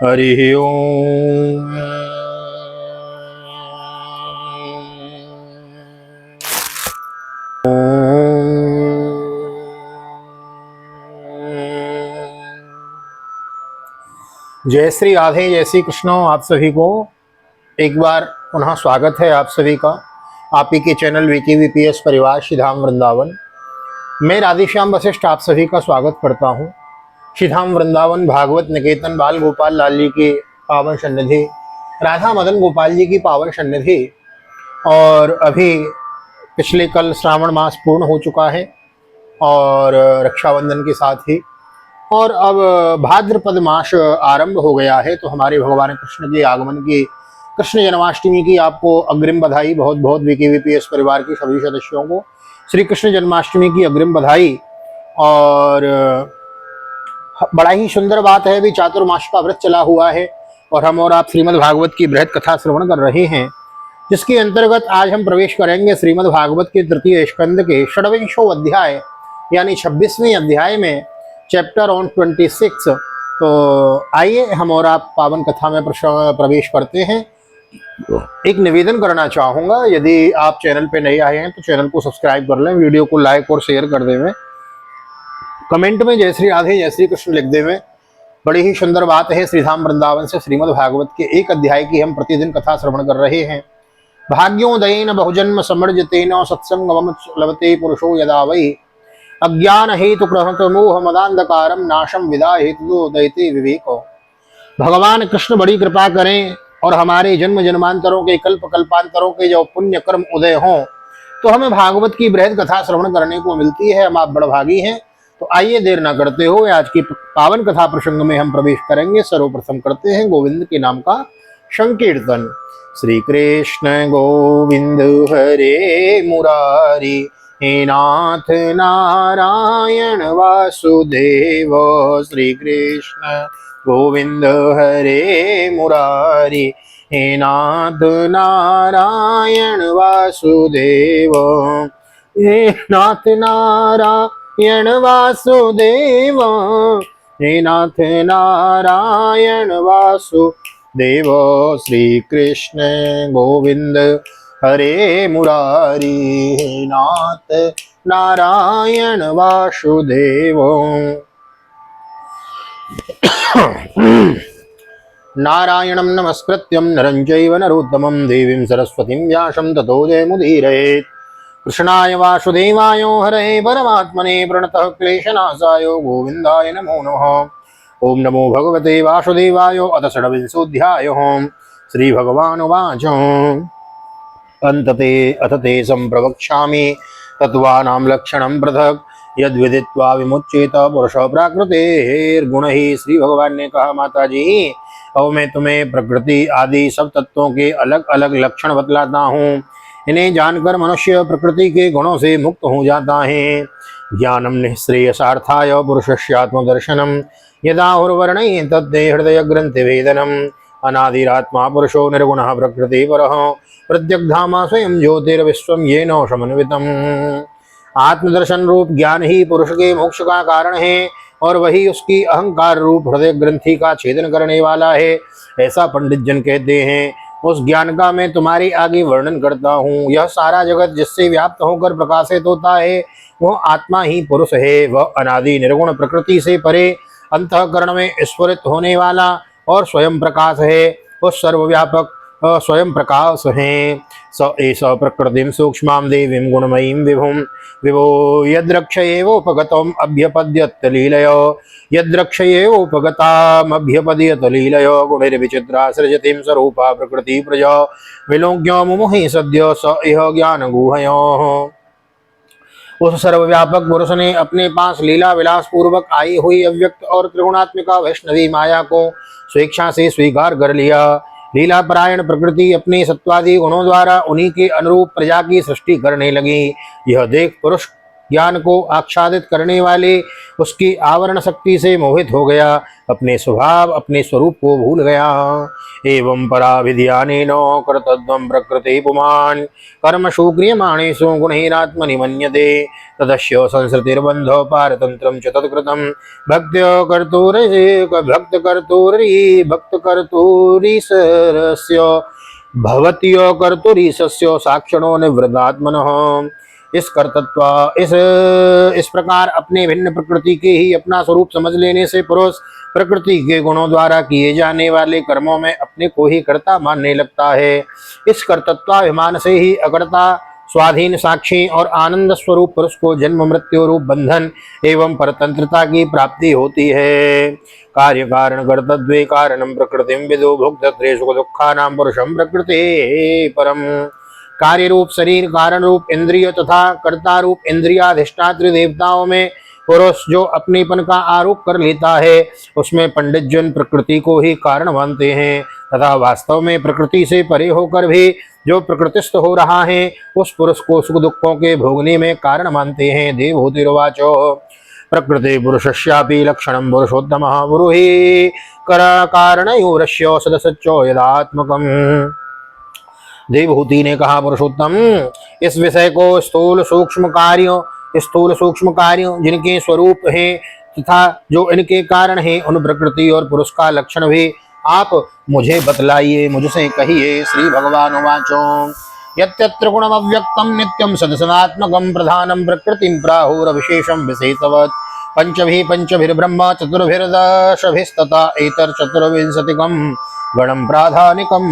हरि ओम। जय श्री राधे, जय श्री कृष्ण। आप सभी को एक बार पुनः स्वागत है आप सभी का आप ही के चैनल VKVPS परिवार श्रीधाम वृंदावन। मैं राधेश्याम वशिष्ठ आप सभी का स्वागत करता हूँ। श्रीधाम वृंदावन भागवत निकेतन बाल गोपाल लाल जी की पावन सन्निधि, राधा मदन गोपाल जी की पावन सन्निधि। और अभी पिछले कल श्रावण मास पूर्ण हो चुका है और रक्षाबंधन के साथ ही और अब भाद्रपद मास आरंभ हो गया है। तो हमारे भगवान कृष्ण के आगमन की, कृष्ण जन्माष्टमी की आपको अग्रिम बधाई। बहुत बहुत VKVPS परिवार के सभी सदस्यों को श्री कृष्ण जन्माष्टमी की अग्रिम बधाई। और बड़ा ही सुंदर बात है, अभी चातुर्मास का व्रत चला हुआ है और हम और आप श्रीमद् भागवत की बृहद कथा श्रवण कर रहे हैं, जिसके अंतर्गत आज हम प्रवेश करेंगे श्रीमद् भागवत के तृतीय स्कंद के षड्विंशो अध्याय यानी 26वें अध्याय में, चैप्टर ऑन 26। तो आइए हम और आप पावन कथा में प्रवेश करते हैं। एक निवेदन करना चाहूँगा, यदि आप चैनल पे नए आए हैं तो चैनल को सब्सक्राइब कर लें, वीडियो को लाइक और शेयर कर देवें, कमेंट में जय श्री राधे जय श्री कृष्ण लिख देवें। बड़ी ही सुंदर बात है, श्रीधाम वृंदावन से श्रीमद् भागवत के एक अध्याय की हम प्रतिदिन कथा श्रवण कर रहे हैं। भाग्योदयेन बहुजन्म समर्जितेन सत्संगम लभते पुरुषो यदा वै अज्ञान हेतु प्रहत मोह मदांधकारम नाशम विदा हेतु दयते विवेको। भगवान कृष्ण बड़ी कृपा करें और हमारे जन्म जन्मांतरों के कल्प कल्पांतरों के जो पुण्य कर्म उदय हों तो हमें भागवत की बृहद कथा श्रवण करने को मिलती है। हम आप बड़भागी हैं। तो आइए देर ना करते हुए आज की पावन कथा प्रसंग में हम प्रवेश करेंगे। सर्वप्रथम करते हैं गोविंद के नाम का संकीर्तन। श्री कृष्ण गोविंद हरे मुरारी, हे नाथ नारायण वासुदेव। श्री कृष्ण गोविंद हरे मुरारी, हे नाथ नारायण वासुदेव। हे नाथ नारायण वासुदेव, हे नाथ नारायण वासुदेव। श्री कृष्ण गोविंद हरे मुरारी, हे नाथ नारायण वासुदेव। नारायणं नमस्कृत्यं नरं चैव नरोत्तमं देवीं सरस्वतीं व्यासं ततो जयमुदीरयेत्। कृष्णाय वासुदेवाय हरये परमात्मने प्रणतः क्लेशनाशाय गोविन्दाय नमो नमः। ओम नमो भगवते वासुदेवाय। अथ षड्विंशोऽध्यायः। श्रीभगवानुवाच अथ ते संप्रवक्ष्यामि तत्त्वानां लक्षणं पृथक्, यद्विदित्वा विमुच्येत पुरुष प्राकृतेर्गुणैः। श्री भगवान ने कहा, माता जी अब मैं तुम्हें प्रकृति आदि सब तत्वों के अलग अलग लक्षण बतलाता हूँ। इन्हें जानकर मनुष्य प्रकृति के गुणों से मुक्त हो जाता है। ज्ञानम निःश्रेयसार्थाय पुरुषस्यात्मदर्शनम, यदा उर्वर्णये तद्दे हृदय ग्रंथि भेदनम। अनादिरात्मा पुरुषो निर्गुणः प्रकृति परः, प्रत्यग्धामा स्वयं ज्योतिर्विश्वम येन समन्वितम्। आत्मदर्शन रूप ज्ञान ही पुरुष के मोक्ष का कारण है और वही उसकी अहंकार रूप हृदय ग्रंथि का छेदन करने वाला है, ऐसा पंडित जन कहते हैं। उस ज्ञान का मैं तुम्हारे आगे वर्णन करता हूँ। यह सारा जगत जिससे व्याप्त होकर प्रकाशित होता है वह आत्मा ही पुरुष है। वह अनादि निर्गुण प्रकृति से परे अंतःकरण में स्फुरित होने वाला और स्वयं प्रकाश है। उस सर्वव्यापक स्वयं प्रकाश है। स एष प्रकृतिं सूक्ष्मां देवीं गुणमयीं विभुं विभो यद्रक्षयेवोपगतम् अभ्यपद्यत लीलया, यद्रक्षयेवोपगतामभ्यपद्यत लीलया। गुणैर्विचित्रा सृजतीं स्वरूपा प्रकृति प्रजा, विलोक्य मुमुहि सद्य स इह ज्ञान गुहयोः। उस सर्वव्यापक पुरुष ने अपने पास लीला विलास पूर्वक आई हुई अव्यक्त और त्रिगुणात्मिका वैष्णवी माया को स्वेच्छा से स्वीकार कर लिया। लीला परायण प्रकृति अपने सत्वादि गुणों द्वारा उन्हीं के अनुरूप प्रजा की सृष्टि करने लगी। यह देख पुरुष ज्ञान को आच्छादित करने वाले उसकी आवरण शक्ति से मोहित हो गया, अपने स्वभाव अपने स्वरूप को भूल गया। एवं परा विद्यानेन कर्तव्यं प्रकृति पुमान् कर्मसु क्रियमाणेषु गुणैरात्मनि मन्यते तदस्य संसृतिर्बन्धो पारतन्त्रं च तत्कृतं भक्तकर्तुरीशस्य भवत्यो कर्तुरीशस्य साक्षिणो निवृत्तात्मनः। इस प्रकार अपने भिन्न प्रकृति के ही अपना स्वरूप समझ लेने से पुरुष प्रकृति के गुणों द्वारा किए जाने वाले कर्मों में अपने को ही कर्ता मानने लगता है। इस कर्तृत्वाभिमान से ही अकर्ता स्वाधीन साक्षी और आनंद स्वरूप पुरुष को जन्म मृत्यु रूप बंधन एवं परतंत्रता की प्राप्ति होती है। कार्य कारण कर्तव्ये कारणम प्रकृतिम विदो भुक्तत्रे सुख दुखानां पुरुषम प्रकृति परम। कार्य रूप शरीर, कारण रूप इंद्रिय तथा कर्ता रूप इंद्रियाधिष्ठात्र देवताओं में पुरुष जो अपनेपन का आरोप कर लेता है, उसमें पंडित जन प्रकृति को ही कारण मानते हैं तथा वास्तव में प्रकृति से परे होकर भी जो प्रकृतिस्थ हो रहा है, उस पुरुष को सुख दुखों के भोगने में कारण मानते हैं। देवहूतिर्वाचो प्रकृति पुरुषस्यापि लक्षणं पुरुषोत्तमः पुरुहि कारणयोरस्य सदसच्चो यदात्मकम्। देवहूति ने कहा, पुरुषोत्तम, इस विषय को स्थूल सूक्ष्म कार्यों जिनके स्वरूप हैं तथा जो इनके कारण हैं, उन प्रकृति और पुरुष का लक्षण भी आप मुझे बतलाइए, मुझसे कहिए। श्री भगवान उवाचो यत्यत्र गुणमव्यक्तं नित्यं सदसदात्मकं प्रधानं प्रकृतिं प्राहुरविशेषं विशेषवत् पंचभिर्ब्रह्म चतुर्भिर्दशभिस्तथा एतर्चतुर्विंशतिकं गणम प्राधानिकम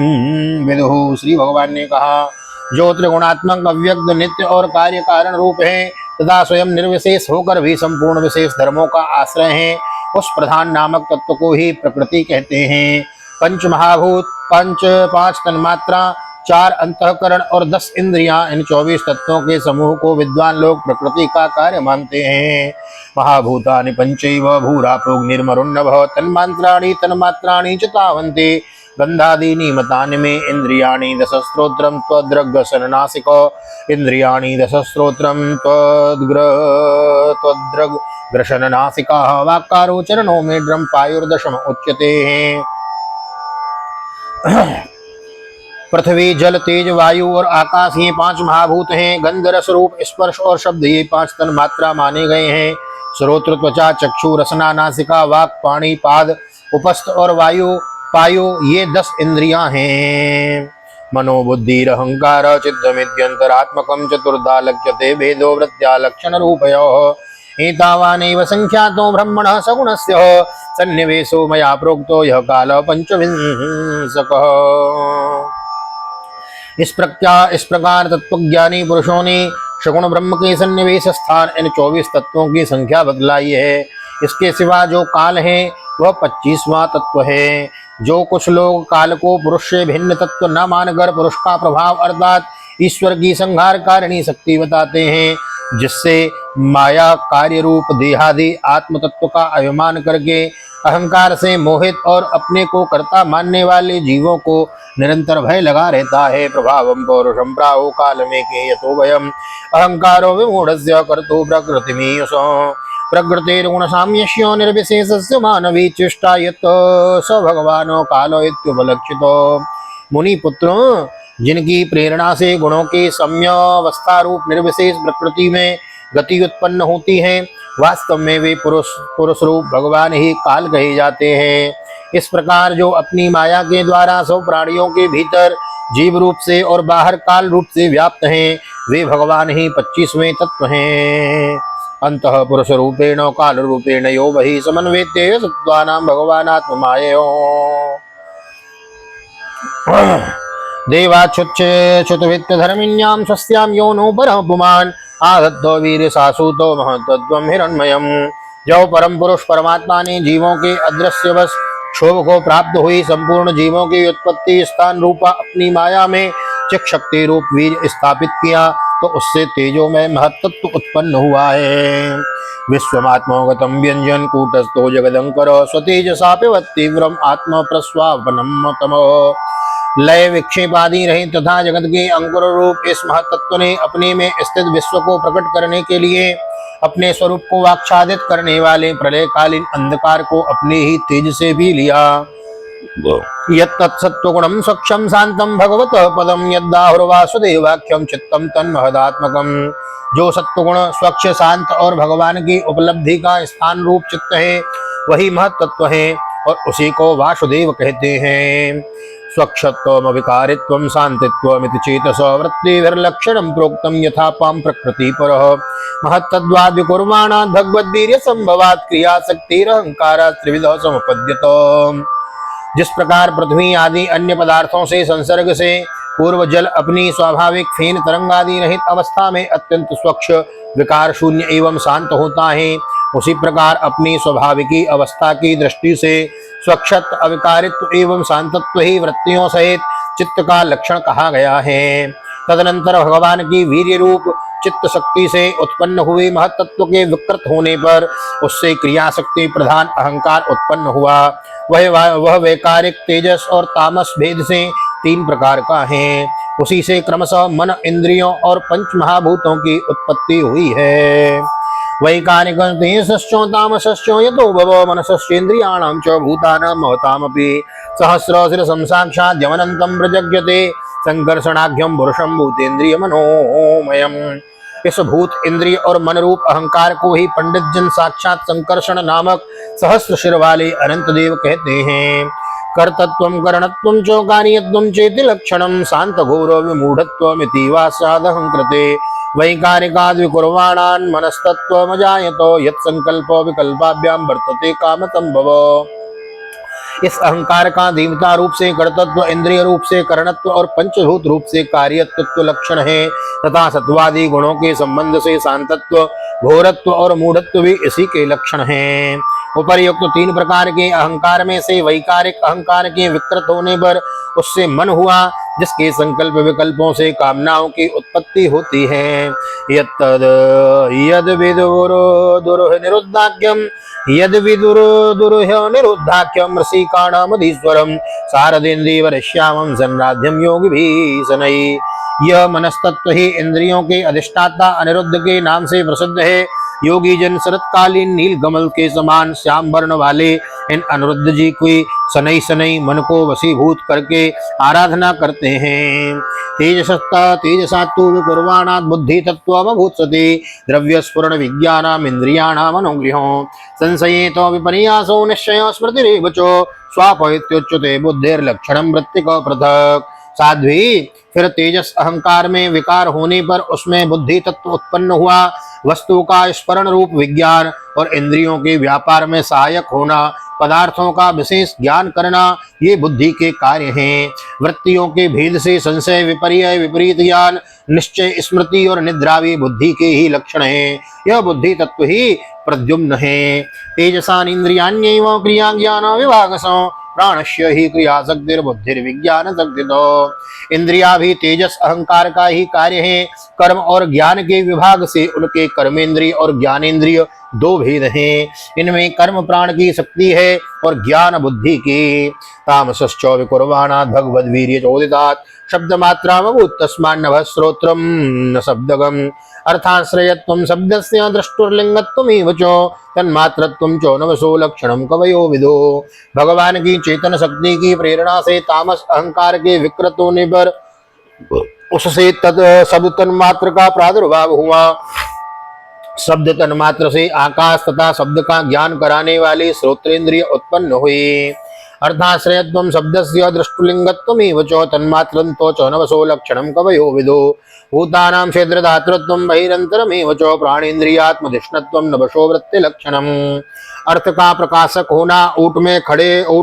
विदुः। श्री भगवान ने कहा, जो त्रिगुणात्मक अव्यक्त नित्य और कार्य कारण रूप है तथा स्वयं निर्विशेष होकर भी संपूर्ण विशेष धर्मों का आश्रय है, उस प्रधान नामक तत्व को ही प्रकृति कहते हैं। पंच महाभूत, पांच तन्मात्रा, 4 अंतःकरण और 10 इंद्रियां, इन 24 तत्वों के समूह को विद्वान लोग प्रकृति का कार्य मानते हैं। महाभूतानि पंचैव भूरापोऽग्निर्मरुन्नभः तन्मात्राणि च तावन्ति गन्धादीनि मतानि मे इन्द्रियाणि दशस्त्रोत्रं त्वद्रग्सननासिको इन्द्रियाणि दशस्त्रोत्रं त्वद्रग्ग्रसननासिकाः वाक्कारो चरणो मेढ्रं पायुर्दशम उच्यते। पृथ्वी, जल, तेज, वायु और आकाश ये 5 महाभूत हैं। गंध, रस, रूप, स्पर्श और शब्द ये 5 तन्मात्रा माने गए हैं। श्रोत्र, त्वचा, चक्षु, रसना, नासिका, वाक्, पाणि, पाद, उपस्थ और पायु ये 10 इंद्रियां हैं। मनोबुद्धिरहंकार चित्तमित्यन्तरात्मकं चतुर्धा लक्ष्यते भेदो वृत्त्या लक्षण रूपयोः एतावानेव संख्यातो ब्रह्मणः सगुणस्य सन्निवेशो मया प्रोक्तो यह काल पंचविंशकः। इस प्रकार तत्वज्ञानी पुरुषों ने सगुण ब्रह्म के सन्निवेश स्थान इन 24 तत्वों की संख्या बतलाई है। इसके सिवा जो काल है वह 25वां तत्व है। जो कुछ लोग काल को पुरुष से भिन्न तत्व न मानकर पुरुष का प्रभाव अर्थात ईश्वर की संहार कारिणी शक्ति बताते हैं, जिससे माया कार्य रूप देहादि आत्म तत्व का अभिमान करके अहंकार से मोहित और अपने को कर्ता मानने वाले जीवों को निरंतर भय लगा रहता है। प्रभावं पौरुषं प्राहु कालमे के यतो भयम् अहंकारो विमूढ़स्य कर्तु प्रकृतिमीयसो प्रकृतिर्गुण साम्यस्य निर्विशेषस्य मानवी चेष्टा यत् स भगवानो कालो इत्युपलक्षितो। मुनि पुत्रों, जिनकी प्रेरणा से गुणों के सम्यावस्था रूप निर्विशेष प्रकृति में गति उत्पन्न होती है, वास्तव में वे पुरुष रूप भगवान ही काल कहे जाते हैं। इस प्रकार जो अपनी माया के द्वारा सब प्राणियों के भीतर जीव रूप से और बाहर काल रूप से व्याप्त हैं, वे भगवान ही 25वें तत्व हैं। अंतः पुरुष रूपेण काल रूपेण यो वही समन्वेत्य सत्त्वानां भगवानात्ममाययो देवाच्युत धर्मिण्यां स्वस्यां योनो परः पुमान् आदत्तो वीर सासूतो महत्त्वं हिरण्मयम्। जो परम पुरुष परमात्मा ने जीवों के अदृश्य वश क्षोभ को प्राप्त हुई संपूर्ण जीवों की उत्पत्ति स्थान रूपा अपनी माया में चिक शक्ति रूप वीर स्थापित किया, तो उससे तेजो में महत्त्व उत्पन्न हुआ है। विश्वमात्मगतम व्यंजन कूटस्थो जगदंकर स्वतेजसा पिबत् तीव्रम आत्म प्रस्वापनम तमो लय विक्षेप आदि रहित तथा जगत के अंकुर रूप इस महत्त्व ने अपने में स्थित विश्व को प्रकट करने के लिए अपने स्वरूप को आच्छादित करने वाले प्रलयकालीन अंधकार को अपने ही तेज से भी लिया। यत्तत्सत्त्वगुणं स्वच्छं शांतं भगवत पदम यद्दाहुर्वासुदेवाख्यं चित्तम तन्महदात्मकम। जो सत्वगुण स्वच्छ शांत और भगवान की उपलब्धि का स्थान रूप चित्त है वही महत्त्व है और उसी को वासुदेव कहते हैं। स्वच्छत्वम अविकारित्वम शांतित्वमिति चेतस वृत्तिर्लक्षणं प्रोक्तम यथा पाम प्रकृति परः महत्तद्वाद् विकुर्वाणात् भगवद्वीर्य संभवात् क्रियाशक्तिरहंकारात् त्रिविधः समुपद्यत। जिस प्रकार पृथ्वी आदि अन्य पदार्थों से संसर्ग से पूर्व जल अपनी स्वाभाविक फेन तरंग आदि रहित अवस्था में अत्यंत स्वच्छ विकार शून्य एवं शांत होता है, उसी प्रकार अपनी स्वाभाविकी अवस्था की दृष्टि से स्वच्छत्व अविकारित्व एवं शांतत्व ही वृत्तियों सहित चित्त का लक्षण कहा गया है। तदनंतर भगवान की वीर्य रूप चित्त शक्ति से उत्पन्न हुए महत्त्व के विकृत होने पर उससे क्रिया शक्ति प्रधान अहंकार उत्पन्न हुआ। वह वैकारिक तेजस और तामस भेद से तीन प्रकार का है। उसी से क्रमशः मन इंद्रियों और पंच महाभूतों की उत्पत्ति हुई है। वैकारिक तेजसश्चो तामसश्चो यतो भव मनसश्चेन्द्रियाणां च भूतानां महतामपि सहस्रशिरसं साक्षात् यमनन्तं प्रजज्ञते संकर्षणाख्यं पुरुषं भूतेन्द्रिय मनोमयम्। इस भूत इंद्रिय और मन रूप अहंकार को ही पंडित जन साक्षात संकर्षण नामक सहस्र शिर वाले अनंत देव कहते हैं। कर्तत्वं करणत्वं च कार्यत्वं चेति लक्षणं शांत घोर विमूढ़त्वमिति वासादहं कृते वैकारिकाद् विकुर्वाणान् मनस्तत्त्वमजायतो यत्संकल्पो विकल्पाभ्यां वर्तते कामतंभव। इस अहंकार का देवता रूप से कर्तत्व, इंद्रिय रूप से करणत्व और पंचभूत रूप से कार्यत्व लक्षण है तथा सत्वादि गुणों के संबंध से शांतत्व, घोरत्व और मूढ़त्व भी इसी के लक्षण हैं। उपर्युक्त तीन प्रकार के अहंकार में से वैकारिक अहंकार के विकृत होने पर उससे मन हुआ जिसके संकल्प विकल्पों से कामनाओं की उत्पत्ति होती है। यद विदुर निरुद्धाख्यम यद विदुर निरुद्धाख्यम ऋषिकाणामधीश्वरम शारदेन्द्रियवरश्यामं संराध्यम योगी भी सनई। यह मनस्तत्व ही इंद्रियों के अधिष्ठाता अनिरुद्ध के नाम से प्रसिद्ध है। योगी जन शरतकालीन नील कमल के समान श्याम वर्ण वाले इन अनिरुद्ध जी की शनै शनै मन को वशीभूत करके आराधना करते हैं। तेजसात्तु विकुर्वाणात् बुद्धि तत्त्वमभूत्सते द्रव्य स्फुरण विज्ञानम् इंद्रियाणाम् अनुगृहो संशयेतो विपर्यासो निश्चय स्मृतिरेव च स्वापयत्युच्यते बुद्धिर्लक्षणं वृत्तिको पृथक्। साध्वी फिर तेजस अहंकार में विकार होने पर उसमें बुद्धि तत्व उत्पन्न हुआ। वस्तु का स्मरण रूप विज्ञान और इंद्रियों के व्यापार में सहायक होना, पदार्थों का विशेष ज्ञान करना, ये बुद्धि के कार्य हैं। वृत्तियों के भेद से संशय, विपर्य, विपरीत ज्ञान, निश्चय, स्मृति और निद्रा भी बुद्धि के ही लक्षण हैं। यह बुद्धि तत्व ही प्रद्युम्न है। तेजसा इंद्रियाण्यैव क्रिया ज्ञान विभागसो प्राणस्य ही क्रिया शक्तिर्बुद्धिर्विज्ञान शक्तितो। इंद्रिया भी तेजस अहंकार का ही कार्य है। कर्म और ज्ञान के विभाग से उनके कर्मेंद्रिय और ज्ञानेंद्रिय दो भेद हैं। इनमें कर्म प्राण की शक्ति है और ज्ञान बुद्धि की। तामसश्च विकुर्वाणात् भगवद्वीर्य चोदितात् शब्द मात्रामभूत् तस्मान्नभ श्रोत्रम न शब्दगम। अर्थाश्रयत्वं शब्दस्य दृष्टुर्लिंगत्वमेव च तन्मात्रत्वं च नवसो लक्षणं कवयो विदो। भगवान की चेतन शक्ति की प्रेरणा से तामस अहंकार के विकृत होने पर उससे शब्द तन्मात्र का प्रादुर्भाव हुआ। शब्द तन्मात्र से आकाश तथा शब्द का ज्ञान कराने वाले श्रोत्रेंद्रिय उत्पन्न हुए। अर्थाश्रयत्वं शब्दस्य दृष्टुलिंगत्वमेव च तन्मात्रं च नवसो लक्षणं कवयो विदो। भूतानां क्षेत्रधातृत्वं बहिरन्तरमेव च प्राणेन्द्रियात्मधिष्णत्वं नवसो वृत्तिलक्षणम्। अर्थ का प्रकाशक होना, ऊँट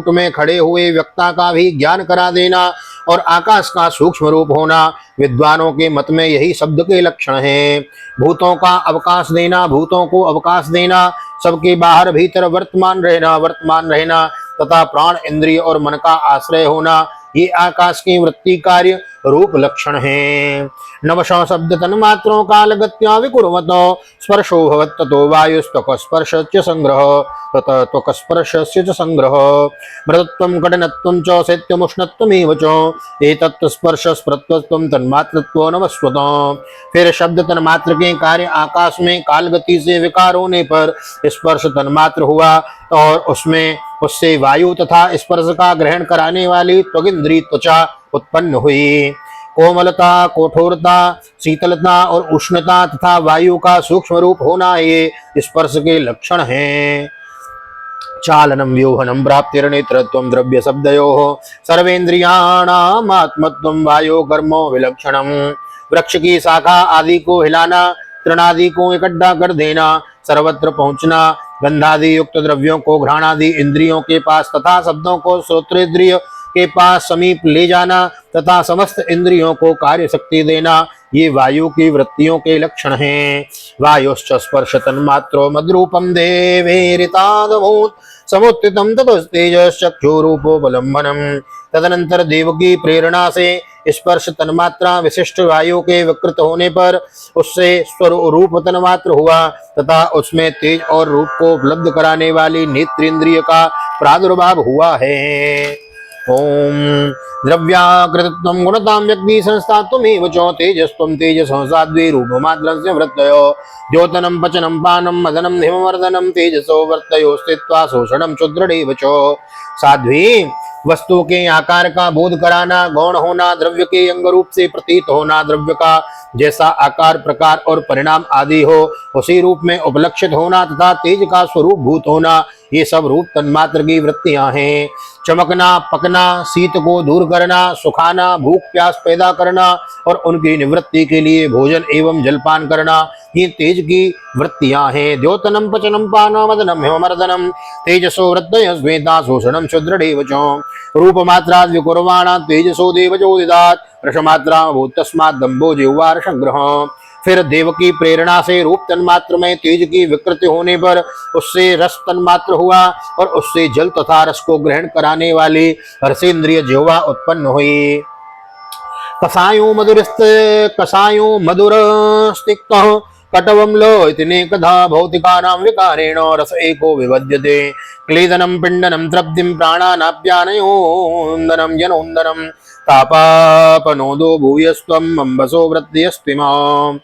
में खड़े हुए वक्ता का भी ज्ञान करा देना और आकाश का सूक्ष्म रूप होना, विद्वानों के मत में यही शब्द के लक्षण हैं। भूतों का अवकाश देना, भूतों को अवकाश देना, सबके बाहर भीतर वर्तमान रहना तथा प्राण, इंद्रिय और मन का आश्रय होना, ये आकाश के वृत्ति कार्य रूप लक्षण है। नवशः शब्द तन्मात्रों कालगत्या विकुर्वतो स्पर्शो भवत् ततो वायुस्त्वक स्पर्शस्य संग्रह ततः त्वक स्पर्शस्य च संग्रह मृदत्वं कठिनत्वं च शैत्यमुष्णत्वमेव च एतत् स्पर्श स्पृत्वत्वं तन्मात्रत्वो नवस्वतः। फिर शब्द तन्मात्र के कार्य आकाश में कालगति से विकार होने पर स्पर्श तन्मात्र हुआ और उससे वायु तथा स्पर्श का ग्रहण कराने वाली त्वगिंद्री त्वचा उत्पन्न हुई। कोमलता, कठोरता, शीतलता और उष्णता तथा वायु का सूक्ष्म रूप होना ये स्पर्श के लक्षण हैं। चालनम व्यूहनम प्राप्तिर्नेत्रत्वं द्रव्य शब्दयोः सर्वेन्द्रियाणाम् आत्मत्वं वायो कर्मो विलक्षणम्। वृक्ष की शाखा आदि को हिलाना, तृणादि को इकट्ठा कर देना, सर्वत्र पहुंचना, गंधादि युक्त द्रव्यों को घ्राणादि इंद्रियों के पास तथा शब्दों को श्रोत्रेंद्रिय के पास समीप ले जाना तथा समस्त इंद्रियों को कार्य शक्ति देना, ये वायु की वृत्तियों के लक्षण हैं। वायुश्च स्पर्श तन्मात्रो मद्रूपम देवेरितादभूत समुत्थितम ततस्तेजश्चक्षुरूपो बलम्बनम। तदनंतर देव की प्रेरणा से स्पर्श तन्मात्रा विशिष्ट वायु के विकृत होने पर उससे स्वरूप तन्मात्र हुआ तथा उसमें तेज और रूप को उपलब्ध कराने वाली नेत्रेंद्रिय का प्रादुर्भाव हुआ है। ओम द्रव्याकृतत्वं गुणतां व्यक्ति संस्थात्वमेव च तेजस्त्वं तेजसो साध्वी रूपमात्रस्य वृत्तयो द्योतनं पचनं पानं मदनं हिमवर्धनं तेजसो वृत्तयो स्थित्वा शोषणं सुदृढ़ेव च। साध्वी वस्तु के आकार का बोध कराना, गौण होना, द्रव्य के अंग रूप से प्रतीत होना, द्रव्य का जैसा आकार प्रकार और परिणाम आदि हो उसी रूप में उपलक्षित होना तथा तेज का स्वरूप भूत होना, ये सब रूप तन्मात्र की वृत्तियां हैं। चमकना, पकना, शीत को दूर करना, सुखाना, भूख प्यास पैदा करना और उनकी निवृत्ति के लिए भोजन एवं जलपान करना, ये तेज की वृत्तियां हैं। द्योतनम पचनम पानम मदनम हिममर्दनम तेजसो वृत्तयः श्वेता शोषणम सुदृढ़ेव च। रूपमात्रा विकुर्वाणा तेजसो देवजोदिदात् रसमात्रा भूत तस्मात् दम्भो जिह्वा रसग्रह। फिर देव की प्रेरणा से रूप तन्मात्र में तेज की विकृति होने पर उससे रस तन्मात्र हुआ और उससे जल तथा रस को ग्रहण कराने वाली रसेंद्रिय जिह्वा उत्पन्न हुई। कसायो मधुर स्तिक्तः कटवं लो इतने कथा भौतिकानां विकारेण रस एको विवद्यते क्लेदनं पिण्डनं तृप्तिं प्राणानाप्यानयोन्दनं जनोन्दनं तापापनोदो भूयस्त्वम् अम्बसो वृत्तियस्त्विमाम्।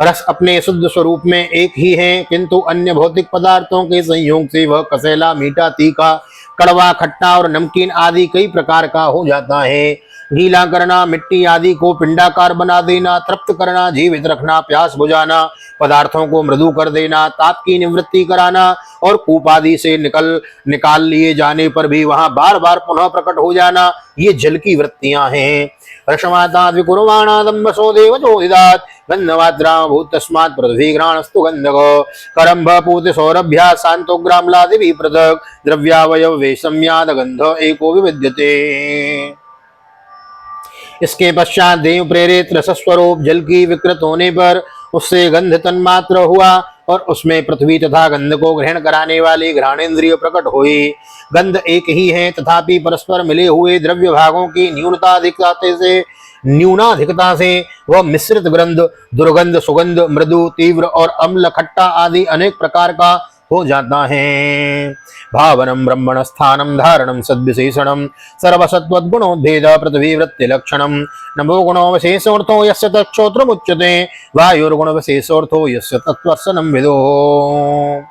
रस अपने शुद्ध स्वरूप में एक ही है, किंतु अन्य भौतिक पदार्थों के संयोग से वह कसेला, मीठा, तीखा, कड़वा, खट्टा और नमकीन आदि कई प्रकार का हो जाता है। गीला करना, मिट्टी आदि को पिंडाकार बना देना, तृप्त करना, जीवित रखना, प्यास बुझाना, पदार्थों को मृदु कर देना, ताप की निवृत्ति कराना और कूप आदि से निकाल लिए जाने पर भी वहां बार बार पुनः प्रकट हो जाना, ये जल की वृत्तियां हैं। रसमाता विकुर्वाणा दम्बसो देवजोदिदात् गन्धमात्रा भूत तस्मात् पृथ्वी घ्राणस्तु गंधको करम्भ पूत सौरभ्या शांतोग्रामलादि भी पृथक द्रव्यावयव वैषम्याद गंध एको विविद्यते। इसके पश्चात देव प्रेरित रसस्वरूप जल की विकृत होने पर उससे गंध तन्मात्र हुआ और उसमें पृथ्वी तथा गंध को ग्रहण कराने वाली घ्राणेन्द्रिय प्रकट हुई। गंध एक ही है, तथापि परस्पर मिले हुए द्रव्य भागों की न्यूनाधिकता से वह मिश्रित गंध, दुर्गंध, सुगंध, मृदु, तीव्र और अम्ल, खट्टा आदि अनेक प्रकार का हो जाता है। भावनम ब्रह्मण स्थानम धारणम सद्विशेषणम सर्वसत्वद्गुणोद्भेद पृथ्वी वृत्ति लक्षणम नमो गुणोवशेषोऽर्थो यस्य तच्छोत्रमुच्यते वायुर्गुणवशेषोऽर्थो यस्य तत्त्वदर्शनं विदो।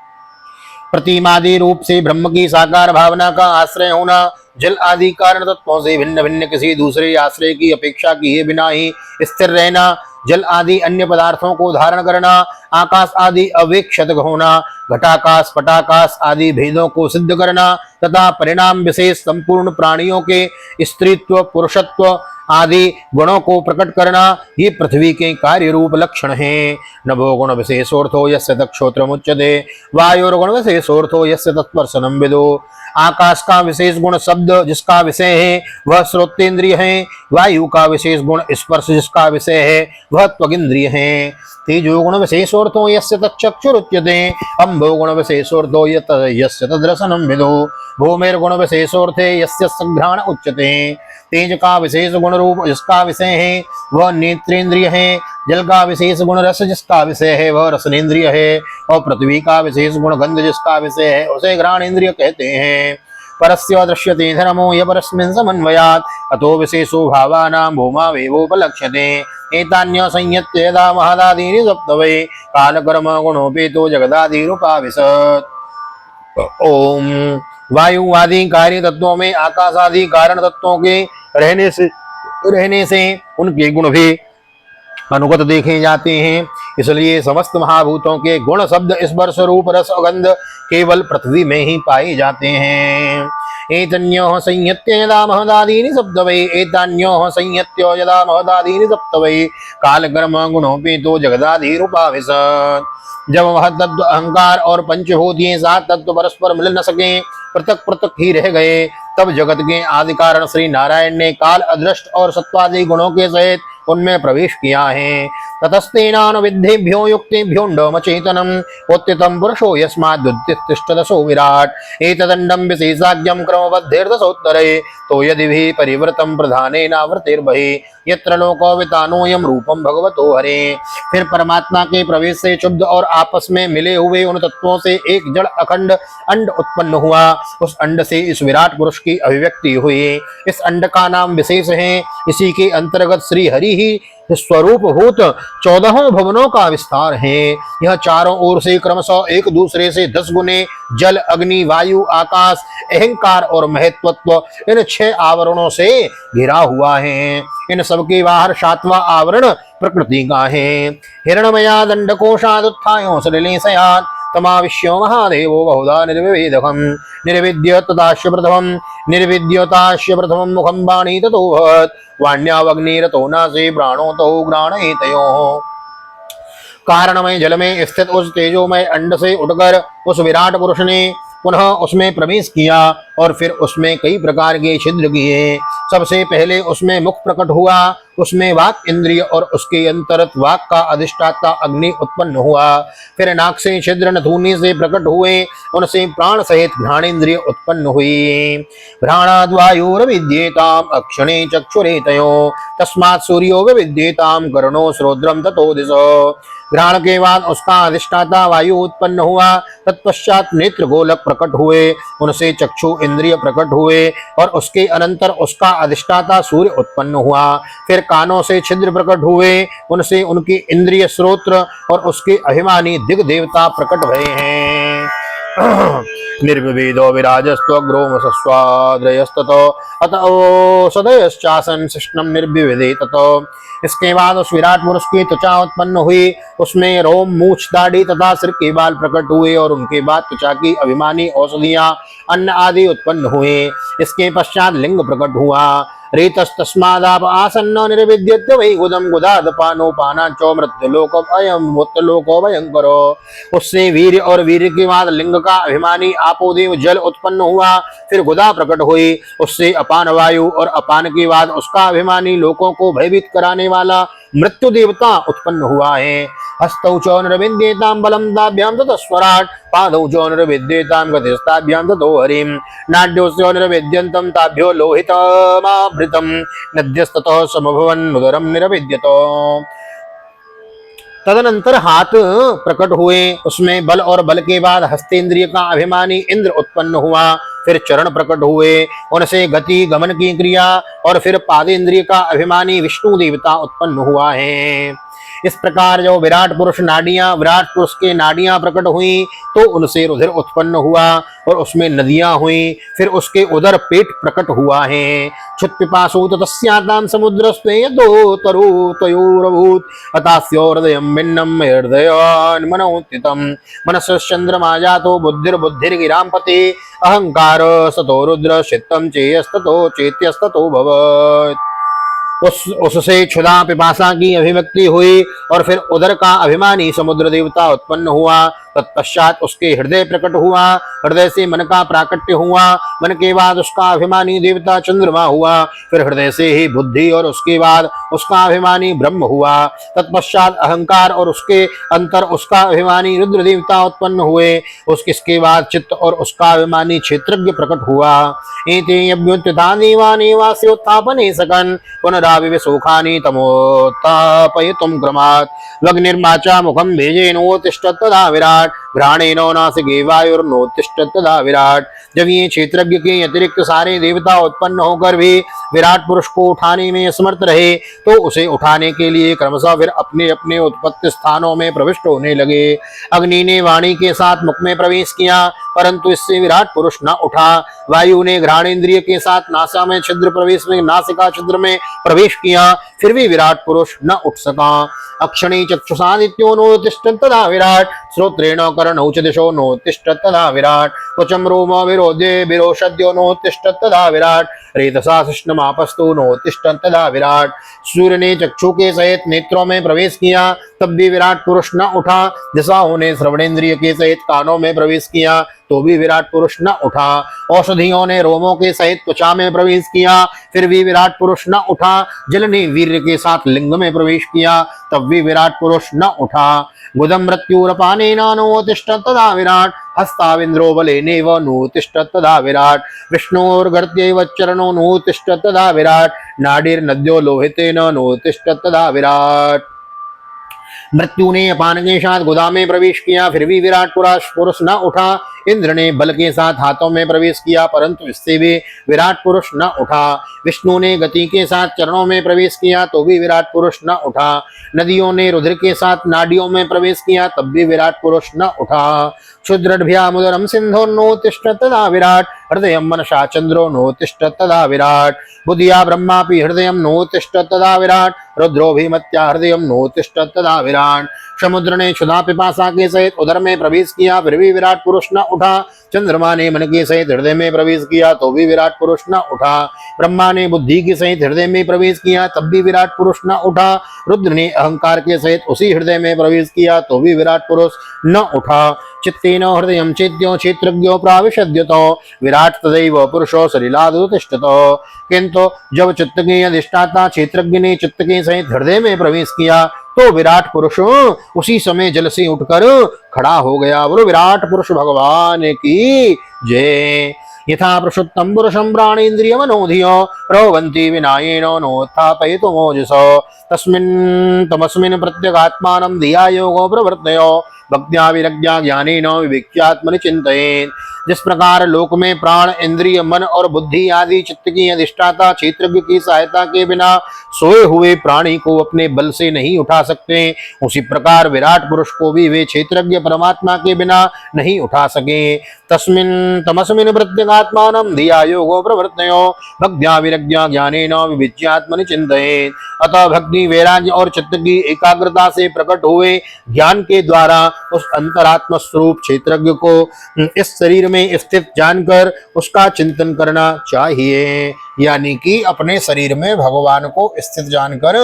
प्रतिमादि रूप से ब्रह्म की साकार भावना का आश्रय होना, जल आदि कारण तत्वों से भिन्न भिन्न किसी दूसरे आश्रय की अपेक्षा किए बिना ही स्थिर रहना, जल आदि अन्य पदार्थों को धारण करना, आकाश आदि अवेक्षत होना, घटाकाश पटाकाश आदि भेदों को सिद्ध करना तथा परिणाम विशेष संपूर्ण प्राणियों के स्त्रीत्व, पुरुषत्व आदि गुणों को प्रकट करना, ये पृथ्वी के कार्य रूप लक्षण हैं। नभो गुण विशेषोर्थो यस्य तक्षोत्रमुच्यते वायुर्गुण विशेषोर्थो यस्य तत्त्वदर्शनं विदो। आकाश का विशेष गुण शब्द जिसका विषय है वह श्रोतेंद्रिय है, वायु का विशेष गुण स्पर्श जिसका विषय है वह त्वगिंद्रिय है। तेजो गुण विशेषोर्थो यस्य तच्चक्षुरुच्यते अम्ब भो गुण विशेषोर्धो यस्य तद्रसनं विदो भूमिर्गुण विशेषोर्थे यस्य संघ्राण उच्यते तेज का विशेष गुण रूप जिसका विषय है वह नेत्रेंद्रिय है, जल का विशेष गुण रस जिसका विषय है वह रसनेन्द्रिय है, और पृथ्वी का विशेष गुण गंध जिसका विषय है उसे घ्राणेन्द्रिय कहते हैं। परस्य दृश्यते धर्मो य परस्मिन् समन्वयात् अतो विशेषो भावानां भूमा वेवोपलक्ष्यते एतान्य संयत्य यदा महदादीनि सप्तवै कालकर्म गुणोपेतो जगदादिरूपाविशत्। ओम वायु आदि कार्य तत्वों में आकाश आदि कारण तत्वों के रहने से उनके गुण भी अनुगत देखे जाते हैं, इसलिए समस्त महाभूतों के गुण शब्द स्पर्श रूप रस गंध केवल पृथ्वी में ही पाए जाते हैं। एतन्योः संयत्य यदा महदादीनि सप्तवै एतान्योः संयत्यो यदा महदादीनि सप्तवै कालकर्म गुणोपेतो जगदादिरूपाविशत्। जब वह तत्व अहंकार और पंचभूतियां सात तत्व परस्पर मिल न सके पृथक पृथक ही रह गए, तब जगत के आदि कारण श्री नारायण ने काल अदृष्ट और सत्वादि गुणों के सहित उनमें प्रवेश किया है। ततस्तेनान विद्धेभ्यो युक्तेभ्योऽण्डमचेतनम् उत्थितं पुरुषो यस्माद्युत्तिष्ठदशो विराट एतदण्डं विशेषाज्ञं क्रमबद्धेर्दशोत्तरे तो यदि भी परिवृतं प्रधानेनावृतिर्बहिः यत्र लोकोवितानोऽयं रूपं भगवतो हरे। फिर परमात्मा के प्रवेश से शुद्ध और आपस में मिले हुए उन तत्वों से एक जड़ अखंड अंड उत्पन्न हुआ, उस अंड से इस विराट पुरुष की अभिव्यक्ति हुई। इस अंड का नाम विशेष है, इसी के अंतर्गत श्री हरि ही स्वरूप भूत 14 भवनों का विस्तार है। यह चारों ओर से क्रमशः एक दूसरे से 10 गुने जल अग्नि वायु आकाश अहंकार और महत्वत्व इन 6 आवरणों से घिरा हुआ है। इन सबके बाहर 7वां आवरण प्रकृति का है। हिरणमया दंडकोशादुत्थायो सलिलेशयात् तमाविश्यो महादेवो बहुधा निर्विवेदकम् निर्विद्य तदाश्य प्रथमं मुखं वाणी ततो भवत् वाण्यावग्निरतो नासे प्राणो तो ग्राणयेतयोः। कारणमय जल में स्थित उस तेजोमय अंड से उठकर उस विराट पुरुष ने पुनः उसमें प्रवेश किया और फिर उसमें कई प्रकार के छिद्र किए। सबसे पहले उसमें मुख प्रकट हुआ, उसमें वाक इंद्रिय और उसके अंतरत वाक का अधिष्ठाता अग्नि उत्पन्न हुआ। फिर नाक से छिद्र नथुनी से प्रकट हुए, उनसे प्राण सहित घ्राणेन्द्रिय उत्पन्न हुई। घ्राणाद्वायुर्विद्येताम् अक्षणे चक्षुरेतयो तस्मात् सूर्यो विद्येताम् कर्णो श्रोत्रम ततो दिशो। घ्राण के बाद उसका अधिष्ठाता वायु उत्पन्न हुआ, तत्पश्चात नेत्र गोलक प्रकट हुए, उनसे चक्षु इंद्रिय प्रकट हुए और उसके अनंतर उसका अधिष्ठाता सूर्य उत्पन्न हुआ। फिर कानों से छिद्र प्रकट हुए, उनसे उनकी इंद्रिय श्रोत्र और उसके अभिमानी दिग देवता प्रकट भये हैं। निर्विवेदो विराजस्त्वग्रोमसस्वाद्रयस्ततो अतः सदयश्चासन शिष्णम निर्विवेदे ततो। इसके बाद उस विराट पुरुष की त्वचा उत्पन्न हुई, उसमें रोम मूछ दाढ़ी तथा सिर के बाल प्रकट हुए और उनके बाद त्वचा की अभिमानी औषधियां अन्न आदि उत्पन्न हुए। इसके पश्चात लिंग प्रकट हुआ। रेतस्तस्मादाप आसन्न निर्विद्यते वै गुदम गुदादपानो पानाचो मृत्युलोक अयम मुक्तलोको भयंकरो। उससे वीर और वीर के बाद लिंग का अभिमानी आपोदेव जल उत्पन्न हुआ। फिर गुदा प्रकट हुई, उससे अपान वायु और अपान के बाद उसका अभिमानी लोकों को भयभीत कराने वाला मृत्यु देवता उत्पन्न हुआ है। हस्तौ च निर्विद्येतां बलं ताभ्यां ततस्वराट् पादौ च निर्विद्येतां गतिस्ताभ्यां ततो हरिं नाड्योऽस्य निर्विद्यन्तं ताभ्यो लोहितमाभृतं नद्यस्ततः समभवन् उदरं निर्विद्यतो। तदनंतर हाथ प्रकट हुए, उसमें बल और बल के बाद हस्तेंद्रिय का अभिमानी इंद्र उत्पन्न हुआ। फिर चरण प्रकट हुए, उनसे गति गमन की क्रिया और फिर पादेंद्रिय का अभिमानी विष्णु देवता उत्पन्न हुआ है। इस प्रकार जो विराट पुरुष के नाड़ियां प्रकट हुई तो उनसे रुधिर उत्पन्न हुआ और उसमें नदियां हुई। फिर उसके उदर पेट प्रकट हुआ है। क्षुत् पिपासु तस्यातां समुद्रस्तेयतो तरु तयोरभूत अतास्यो हृदयं भिन्नं हृदयान् मनोत्थितं मनसश्चन्द्रमा जातो बुद्धिर्गिरां पते अहंकार सतो रुद्र चित्तं चेयस्ततो चेत्यस्ततो भवत्। उससे क्षुधा पिपासा की अभिव्यक्ति हुई और फिर उदर का अभिमानी समुद्र देवता उत्पन्न हुआ। तत्पश्चात उसके हृदय प्रकट हुआ, हृदय से मन का प्राकट्य हुआ, मन के बाद उसका अभिमानी देवता चंद्रमा हुआ, फिर हृदय से ही बुद्धि और उसके बाद उसका अभिमानी ब्रह्म हुआ, तत्पश्चात अहंकार और उसके अंतर उसका अभिमानी रुद्र देवता उत्पन्न हुए, उसके बाद चित्त और उसका अभिमानी क्षेत्रज्ञ प्रकट हुआ। एते अभ्युत्थिता देवानेवास्योत्थापने सकन् पुनराविवेशोखानि तमोत्थापयितुं क्रमात् वग्निर्माचा मुखं भेजेनोत्तिष्ठत् तदा विराट घ्राणेनो नासिके वायुर्नोत्तिष्ठत् तदा विराट। जब ये क्षेत्रज्ञ के अतिरिक्त सारे देवता उत्पन्न होकर भी विराट पुरुष को उठाने में असमर्थ रहे तो उसे उठाने के लिए क्रमशः फिर अपने अपने उत्पत्ति स्थानों में प्रविष्ट होने लगे। अग्नि ने वाणी के साथ मुख में प्रवेश किया परंतु इससे विराट पुरुष न उठा। वायु ने घ्राणेन्द्रिय के साथ नासा में छिद्र प्रवेश में नासिका छिद्र में प्रवेश किया फिर भी विराट पुरुष न उठ सका। अक्षणी चक्षुषादित्यो नोत्तिष्ठत् तदा विराट श्रोत्रेण कर्णौ च दिशो नोत्तिष्ठत् तदा विराट त्वचं रोम विरोधे विरोषद्यो नोत्तिष्ठत् तदा विराट रेतसा कृष्णमापस्तु नोत्तिष्ठत् तदा विराट। सूर्य ने चक्षु के सहित नेत्रों में प्रवेश किया तब भी विराट पुरुष न उठा। दिशाओं ने श्रवणेन्द्रिय के सहित कानों में प्रवेश किया तो भी विराट पुरुष न उठा। औषधियों ने रोमों के सहित त्वचा में प्रवेश किया फिर भी विराट पुरुष न उठा। जल ने वीर्य के साथ लिंग में प्रवेश किया तब भी विराट पुरुष न उठा। गुदम मृत्युरपानेन नोत्तिष्ठत् तदा विराट हस्ताविन्द्रो बलेनेव नोत्तिष्ठत् तदा विराट विष्णोर्गर्त्यैव चरणो नोत्तिष्ठत् तदा विराट नाडीर्नद्यो लोहितेन नोत्तिष्ठत् तदा विराट। मृत्यु ने अपान के साथ गुदा में प्रवेश किया फिर भी विराट पुरुष न उठा। इंद्र ने बल के साथ हाथों में प्रवेश किया परंतु इससे भी विराट पुरुष न उठा। विष्णु ने गति के साथ चरणों में प्रवेश किया तो भी विराट पुरुष न उठा। नदियों ने रुद्र के साथ नाडियों में प्रवेश किया तब भी विराट पुरुष न उठा। क्षुद्रभ्यामुदरम सिंधो नोत्तिष्ठत् तदा विराट हृदय मनसा चंद्रो नोत्तिष्ठत् तदा विराट बुद्धिया ब्रह्मापि हृदय नोत्तिष्ठत् तदा विराट रुद्रोभिमत्या हृदय नोत्तिष्ठत् तदा विराट। समुद्र ने क्षुधा पिपासा के सहित उदर में प्रवेश किया फिर भी विराट पुरुष न उठा। चंद्रमा ने मन के सहित हृदय में प्रवेश किया तो भी विराट पुरुष न उठा। ब्रह्मा ने बुद्धि के सहित हृदय में प्रवेश किया तब भी विराट पुरुष न उठा। रुद्र ने अहंकार के सहित उसी हृदय में प्रवेश किया तो भी विराट पुरुष न उठा। चित्तेन हृदयं चेद्यो क्षेत्रज्ञो प्राविशद्यतो विराट तदैव पुरुषो सलिलादुतिष्ठतो। किंतु जब चित्त के अधिष्ठाता क्षेत्रज्ञ ने चित्त के सहित हृदय में प्रवेश किया तो विराट पुरुष उसी समय जल से उठकर खड़ा हो गया। बोलो विराट पुरुष भगवान की जय। यथा पुरुषोत्तम पुरुषं प्राणेन्द्रिय मनोधियो प्रभवन्ति विनायेनो नोत्थापयितुं मोजसो तस्मिन् तमस्मिन् प्रत्यगात्मानं धिया योगो प्रवर्तयो भक्त्या विरज्ञा ज्ञानेन विवेक्यात्मनि चिन्तयेत्। जिस प्रकार लोक में प्राण इंद्रिय मन और बुद्धि आदि चित्त की अधिष्ठाता क्षेत्रज्ञ की सहायता के बिना सोए हुए प्राणी को अपने बल से नहीं उठा सकते उसी प्रकार विराट पुरुष को भी वे क्षेत्रज्ञ परमात्मा के बिना नहीं उठा सके। तस्मिन् तमस्मिन् प्रत्यगात्मानं धिया योगो प्रवर्तयो भक्त्या विरज्ञा ज्ञानेन विविच्यात्मनि चिन्तयेत्। अतः भक्ति वैराग्य और चित्त की एकाग्रता से प्रकट हुए ज्ञान के द्वारा उस अंतरात्म स्वरूप क्षेत्रज्ञ को इस शरीर में स्थित जानकर उसका चिंतन करना चाहिए। यानी कि अपने शरीर में भगवान को स्थित जानकर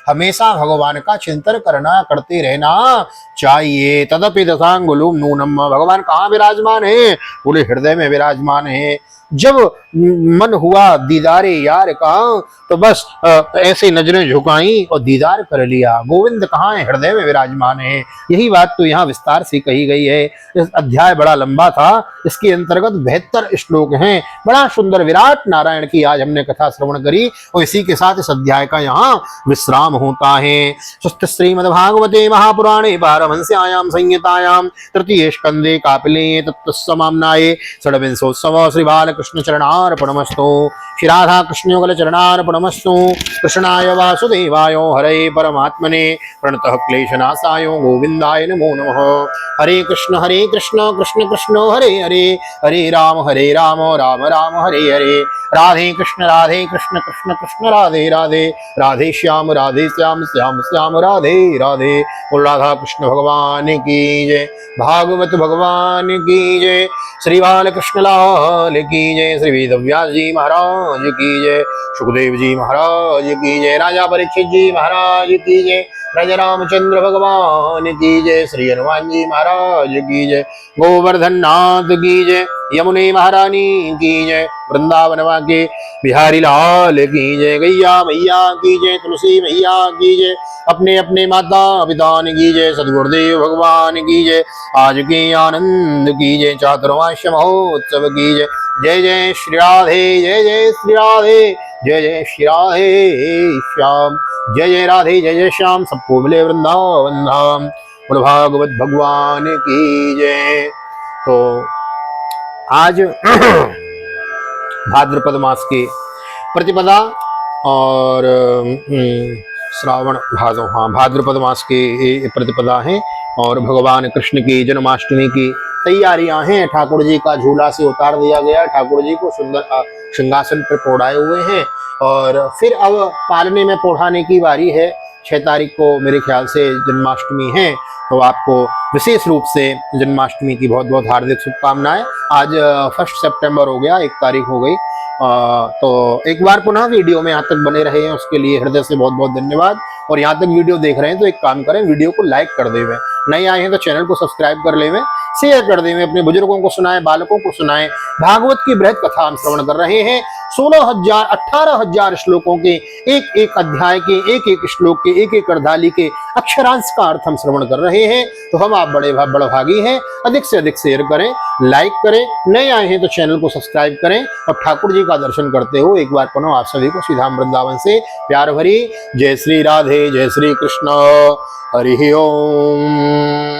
हमेशा भगवान का चिंतन करते रहना चाहिए। तदपि दशांगुलुम नूनम भगवान कहाँ विराजमान है? बोले हृदय में विराजमान है। जब मन हुआ दीदारे यार का तो बस ऐसे नजरें झुकाई और दीदार कर लिया। गोविंद कहाँ है? हृदय में विराजमान है। यही बात तो यहाँ विस्तार से कही गई है। इस अध्याय बड़ा लंबा था, इसके अंतर्गत 72 श्लोक हैं। बड़ा सुंदर विराट नारायण की आज हमने कथा श्रवण करी और इसी के साथ इस अध्याय का यहाँ विश्राम होता है। स्वस्थ श्रीमद्भागवते महापुराणे पारमहंस्यायां संहितायां तृतीये स्कंदे कापिले तत्तस्समाम्नाये षड्विंशोत्सव श्री बालकृष्ण चरणार्पणमस्तु। श्री राधा कृष्ण युगल चरणार्पणमस्तु। कृष्णाय वासुदेवाय हरे परमात्मने प्रणतः क्लेशनाशाय गोविंदाय नमो नमः। हरे कृष्ण कृष्ण कृष्ण हरे हरे हरे राम राम राम हरे हरे। राधे कृष्ण कृष्ण कृष्ण राधे राधे राधे श्याम श्याम श्याम राधे राधे। बोल राधा कृष्ण भगवान की जय, भागवत भगवान की जय, श्री बालकृष्ण लाल की जय, श्री वेदव्यास जी महाराज की जय, सुखदेव जी महाराज की जय, राजा परीक्षित जी महाराज की जय, राजा रामचंद्र भगवान की जय, श्री हनुमान जी महाराज की जय, गोवर्धन नाथ की जय, यमुने महारानी की जय, वृंदावन के बिहारी लाल की जय, गैया मैया की जय, तुलसी मैया की जय, अपने अपने माता पिता की जय, सदगुरुदेव भगवान की जय, आज के आनंद की जय, चातुर्मास्य महोत्सव की जय। जय जय श्री राधे, जय जय श्री राधे, जय जय श्री राधे श्याम, जय जय राधे जय जय श्याम, सबको मिले वृंदावन धाम, बोलो भागवत भगवान की जय। तो आज भाद्रपद मास की प्रतिपदा और श्रावण भादव, हाँ भाद्रपद मास की प्रतिपदा है और भगवान कृष्ण की जन्माष्टमी की तैयारियां हैं। ठाकुर जी का झूला से उतार दिया गया, ठाकुर जी को सुंदर सिंहासन पर पोढ़ाए हुए हैं और फिर अब पालने में पोढ़ाने की बारी है। 6 तारीख को मेरे ख्याल से जन्माष्टमी है, तो आपको विशेष रूप से जन्माष्टमी की बहुत बहुत हार्दिक शुभकामनाएं। आज 1 सितंबर हो गया, 1 तारीख हो गई। तो एक बार पुनः वीडियो में यहाँ तक बने रहे हैं उसके लिए हृदय से बहुत बहुत धन्यवाद। और यहाँ तक वीडियो देख रहे हैं तो एक काम करें, वीडियो को लाइक कर देवें, नए आए हैं तो चैनल को सब्सक्राइब कर लेवें, शेयर कर देवें, अपने बुजुर्गों को सुनाएं, बालकों को सुनाएं। भागवत की बृहद कथा हम श्रवण कर रहे हैं। 16,000 18,000 श्लोकों के एक एक अध्याय के एक एक श्लोक के एक एक अर्धाली के अक्षरांश का अर्थ हम श्रवण कर रहे हैं। तो हम आप बड़े भागी हैं। अधिक से अधिक शेयर करें, लाइक करें, नए आए हैं तो चैनल को सब्सक्राइब करें और ठाकुर जी का दर्शन करते हो एक बार पुनः आप सभी को श्रीधाम वृंदावन से प्यार भरी जय श्री राधे, जय श्री कृष्ण, हरि ओम।